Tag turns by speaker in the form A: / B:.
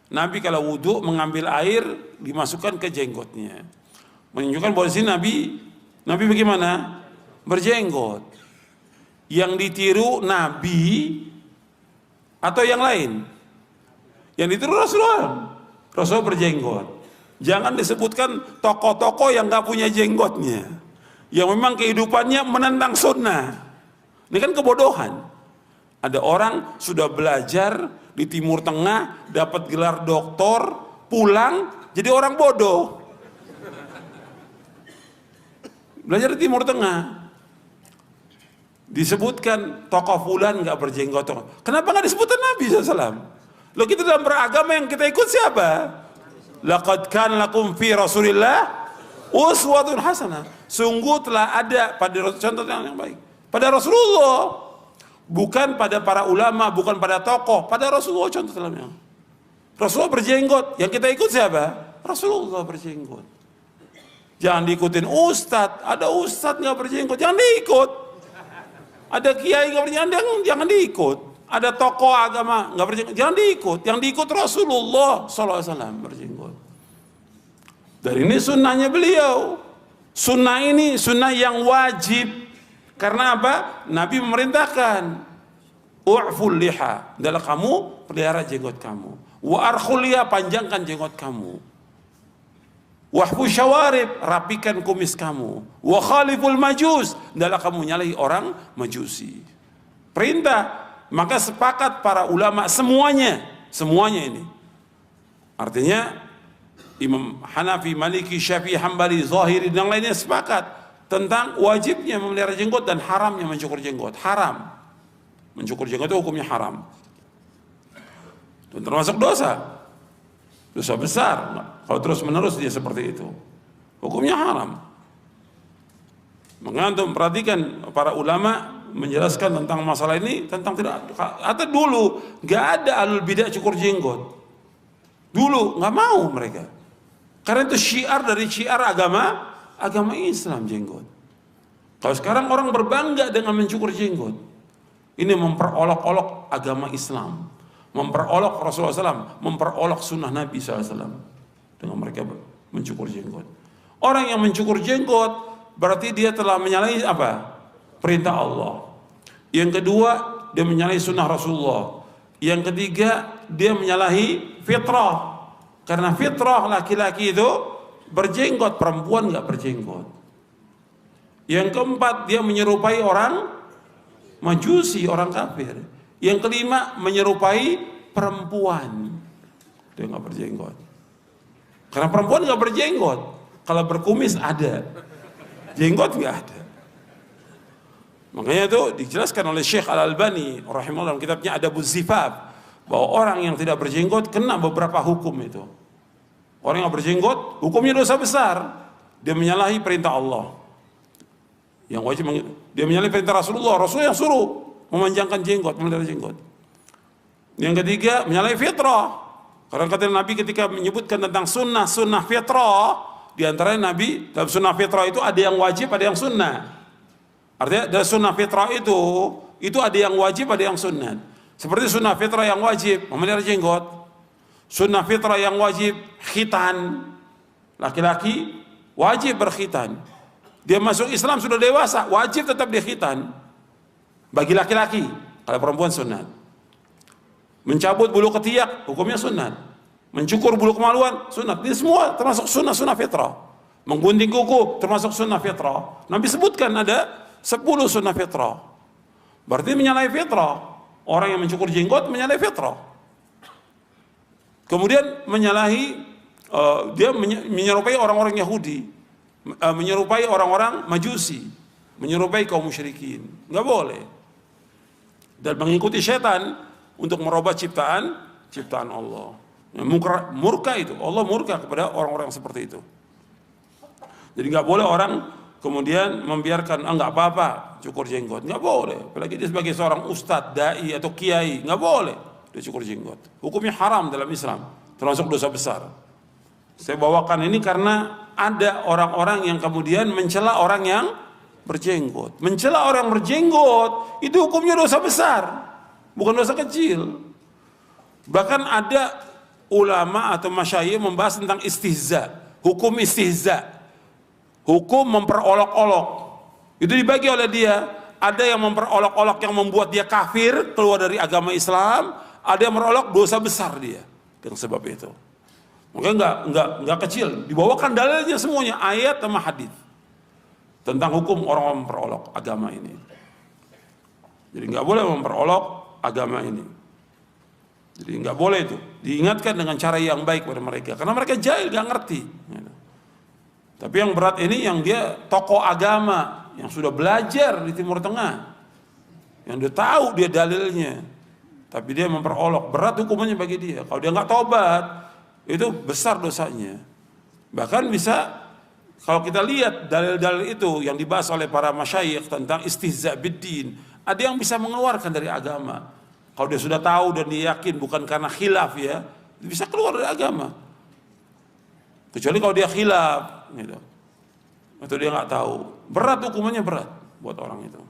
A: Nabi kalau wudhu mengambil air dimasukkan ke jenggotnya, menunjukkan bahwa di sini Nabi bagaimana? Berjenggot. Yang ditiru Nabi atau yang lain? Yang ditiru Rasul berjenggot. Jangan disebutkan tokoh-tokoh yang gak punya jenggotnya, yang memang kehidupannya menentang sunnah. Ini kan kebodohan. Ada orang sudah belajar di Timur Tengah, dapat gelar doktor, pulang jadi orang bodoh. Belajar di Timur Tengah, disebutkan tokoh fulan nggak berjenggot. Kenapa nggak disebutkan Nabi SAW? Loh, kita dalam beragama yang kita ikut siapa? Laqad kana lakum fi Rasulillah uswatun hasanah. Sungguh telah ada pada contoh yang baik pada Rasulullah, bukan pada para ulama, bukan pada tokoh, pada Rasulullah contoh dalamnya. Rasulullah berjenggot, yang kita ikut siapa? Rasulullah berjenggot. Jangan diikutin ustadz, ada ustadz nggak berjenggot, jangan diikut. Ada kiai nggak berjenggot, jangan diikut. Ada tokoh agama nggak berjenggot, jangan diikut. Yang diikut Rasulullah SAW berjenggot. Dan ini sunnahnya beliau. Sunnah ini sunnah yang wajib. Karena apa? Nabi memerintahkan, u'ful liha, adalah kamu pelihara jenggot kamu. Wa arkhul liha, panjangkan jenggot kamu. Wahfu syawarib, rapikan kumis kamu. Wa khaliful majus, adalah kamu nyalahi orang majusi. Perintah. Maka sepakat para ulama semuanya ini. Artinya Imam Hanafi, Maliki, Syafi'i, Hambali, Zahiri dan lainnya sepakat tentang wajibnya memelihara jenggot dan haramnya mencukur jenggot. Haram. Mencukur jenggot itu hukumnya haram. Dan termasuk dosa. Dosa besar. Kalau terus menerus dia seperti itu, hukumnya haram. Mengantum perhatikan para ulama menjelaskan tentang masalah ini, tentang tidak, atau dulu nggak ada alul bidah cukur jenggot. Dulu nggak mau mereka, karena itu syiar dari syiar agama Islam jenggot. Kalau sekarang orang berbangga dengan mencukur jenggot, ini memperolok-olok agama Islam, memperolok Rasulullah SAW, memperolok sunnah Nabi SAW dengan mereka mencukur jenggot. Orang yang mencukur jenggot berarti dia telah menyalahi apa? Perintah Allah. Yang kedua, dia menyalahi sunnah Rasulullah. Yang ketiga, dia menyalahi fitrah. Karena fitrah laki-laki itu berjenggot, perempuan nggak berjenggot. Yang keempat, dia menyerupai orang majusi, orang kafir. Yang kelima, menyerupai perempuan. Dia nggak berjenggot. Karena perempuan nggak berjenggot. Kalau berkumis ada, jenggot nggak ada. Makanya itu dijelaskan oleh Syekh Al-Albani rahimahullah dalam kitabnya Adabuz Zifaf, bahwa orang yang tidak berjenggot kena beberapa hukum itu. Orang yang berjenggot hukumnya dosa besar. Dia menyalahi perintah Allah. Yang wajib dia menyalahi perintah Rasulullah. Rasul yang suruh memanjangkan jenggot, memelihara jenggot. Yang ketiga, menyalahi fitrah. Karena kata Nabi ketika menyebutkan tentang sunnah fitrah, di antaranya Nabi dalam sunnah fitrah itu ada yang wajib, ada yang sunnah. Artinya dari sunnah fitrah itu ada yang wajib, ada yang sunnah. Seperti sunnah fitrah yang wajib memelihara jenggot, sunnah fitrah yang wajib khitan, laki-laki wajib berkhitan. Dia masuk Islam sudah dewasa, wajib tetap dia khitan bagi laki-laki. Kalau perempuan sunnah. Mencabut bulu ketiak hukumnya sunnah. Mencukur bulu kemaluan sunnah. Ini semua termasuk sunnah fitrah. Menggunting kuku termasuk sunnah fitrah. Nabi sebutkan ada 10 sunnah fitrah. Berarti menyalahi fitrah. Orang yang mencukur jenggot menyalahi fitrah. Kemudian menyalahi, dia menyerupai orang-orang Yahudi, menyerupai orang-orang Majusi, menyerupai kaum musyrikin. Nggak boleh. Dan mengikuti setan untuk merubah ciptaan Allah. Murka itu, Allah murka kepada orang-orang seperti itu. Jadi nggak boleh orang kemudian membiarkan, nggak apa-apa cukur jenggot, nggak boleh. Apalagi dia sebagai seorang ustadz, dai atau kiai, nggak boleh dia cukur jenggot. Hukumnya haram dalam Islam, termasuk dosa besar. Saya bawakan ini karena ada orang-orang yang kemudian mencela orang yang berjenggot. Mencela orang berjenggot itu hukumnya dosa besar, bukan dosa kecil. Bahkan ada ulama atau masyayikh membahas tentang istihza, hukum istihza, hukum memperolok-olok. Itu dibagi oleh dia. Ada yang memperolok-olok yang membuat dia kafir, keluar dari agama Islam. Ada yang merolok dosa besar dia dengan sebab itu. Makanya enggak kecil. Dibawakan dalilnya semuanya, ayat sama hadis tentang hukum orang memperolok agama ini. Jadi nggak boleh memperolok agama ini. Jadi nggak boleh itu. Diingatkan dengan cara yang baik pada mereka, karena mereka jahil, nggak ngerti. Tapi yang berat ini yang dia tokoh agama yang sudah belajar di Timur Tengah, yang dia tahu dia dalilnya, tapi dia memperolok, berat hukumannya bagi dia. Kalau dia nggak tobat, itu besar dosanya. Bahkan bisa, kalau kita lihat dalil-dalil itu yang dibahas oleh para masyayikh tentang istihza biddin, ada yang bisa mengeluarkan dari agama. Kalau dia sudah tahu dan dia yakin bukan karena khilaf, ya bisa keluar dari agama. Kecuali kalau dia khilaf gitu, atau dia nggak tahu, berat hukumannya, berat buat orang itu.